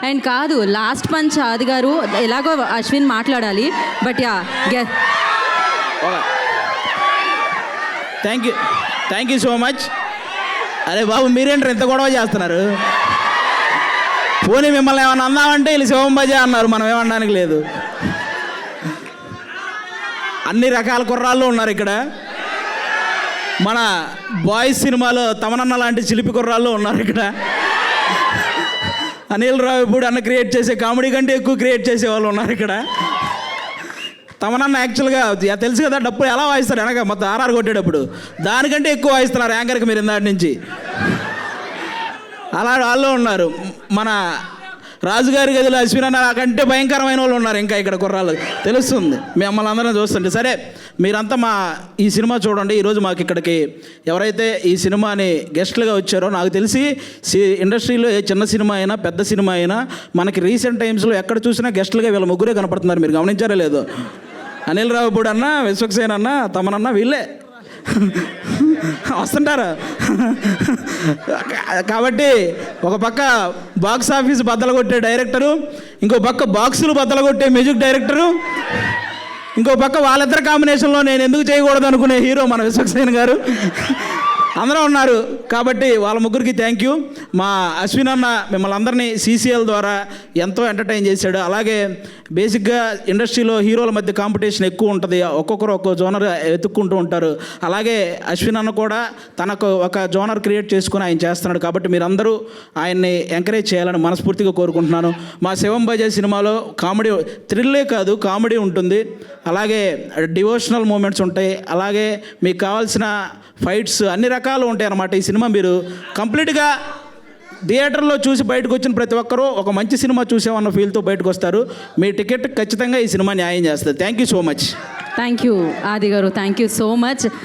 And కాదు, last punch ఆది గారు ఎలాగో అశ్విన్ మాట్లాడాలి, but yeah thank you so much. అరే బాబు, మీరేంటారు ఎంత గొడవ చేస్తున్నారు? పోనీ మిమ్మల్ని ఏమన్నా అందామంటే వీళ్ళు శివంబజే అన్నారు, మనం ఏమనడానికి లేదు. అన్ని రకాల కుర్రాళ్ళు ఉన్నారు ఇక్కడ. మన బాయ్స్ సినిమాలో తమనన్న లాంటి చిలిపి కుర్రాళ్ళు ఉన్నారు ఇక్కడ. అనిల్ రావిపూడి అన్న క్రియేట్ చేసే కామెడీ కంటే ఎక్కువ క్రియేట్ చేసే వాళ్ళు ఉన్నారు ఇక్కడ. తమనన్న యాక్చువల్గా తెలుసు కదా, డప్పులు ఎలా వాయిస్తారు వెనక మొత్తం ఆర్ఆర్ కొట్టేటప్పుడు, దానికంటే ఎక్కువ వాయిస్తున్నారు యాంకర్కి మీరు ఇందాటి నుంచి. అలా వాళ్ళు ఉన్నారు. మన రాజుగారి గదిలో అశ్విన్ అన్న కంటే భయంకరమైన వాళ్ళు ఉన్నారు ఇంకా ఇక్కడ కుర్రాళ్ళు, తెలుస్తుంది మిమ్మల్ని అందరం చూస్తుంటే. సరే, మీరంతా మా ఈ సినిమా చూడండి. ఈరోజు మాకు ఇక్కడికి ఎవరైతే ఈ సినిమాని గెస్ట్లుగా వచ్చారో, నాకు తెలిసి ఇండస్ట్రీలో ఏ చిన్న సినిమా అయినా పెద్ద సినిమా అయినా మనకి రీసెంట్ టైమ్స్లో ఎక్కడ చూసినా గెస్ట్లుగా వీళ్ళ ముగ్గురే కనపడుతున్నారు. మీరు గమనించారో లేదో? అనిల్ రావిపూడి అన్న, విశ్వక్సేన్ అన్న, తమనన్న వీళ్ళే వస్తుంటారు. కాబట్టి ఒక పక్క బాక్స్ ఆఫీస్ బద్దలు కొట్టే డైరెక్టరు, ఇంకో పక్క బాక్సులు బద్దలు కొట్టే మ్యూజిక్ డైరెక్టరు, ఇంకో పక్క వాళ్ళిద్దరు కాంబినేషన్లో నేను ఎందుకు చేయకూడదు అనుకునే హీరో మన విశ్వక్సేన్ గారు అందరూ ఉన్నారు. కాబట్టి వాళ్ళ ముగ్గురికి థ్యాంక్ యూ. మా అశ్విన్ అన్న మిమ్మల్ని అందరినీ సీసీఎల్ ద్వారా ఎంతో ఎంటర్టైన్ చేశాడు. అలాగే బేసిక్గా ఇండస్ట్రీలో హీరోల మధ్య కాంపిటీషన్ ఎక్కువ ఉంటుంది, ఒక్కొక్కరు ఒక్కో జోనర్ వెతుక్కుంటూ ఉంటారు. అలాగే అశ్విన్ అన్న కూడా తనకు ఒక జోనర్ క్రియేట్ చేసుకుని ఆయన చేస్తున్నాడు. కాబట్టి మీరందరూ ఆయన్ని ఎంకరేజ్ చేయాలని మనస్ఫూర్తిగా కోరుకుంటున్నాను. మా శివంబజే సినిమాలో కామెడీ థ్రిల్లే కాదు, కామెడీ ఉంటుంది, అలాగే డివోషనల్ మూమెంట్స్ ఉంటాయి, అలాగే మీకు కావాల్సిన ఫైట్స్ అన్ని రకాలు ఉంటాయి అన్నమాట. ఈ సినిమా మీరు కంప్లీట్గా థియేటర్లో చూసి బయటకు వచ్చిన ప్రతి ఒక్కరూ ఒక మంచి సినిమా చూసామన్న ఫీల్తో బయటకు వస్తారు. మీ టికెట్ ఖచ్చితంగా ఈ సినిమా న్యాయం చేస్తుంది. Thank you so much. Thank you ఆది గారు, థ్యాంక్ యూ సో మచ్.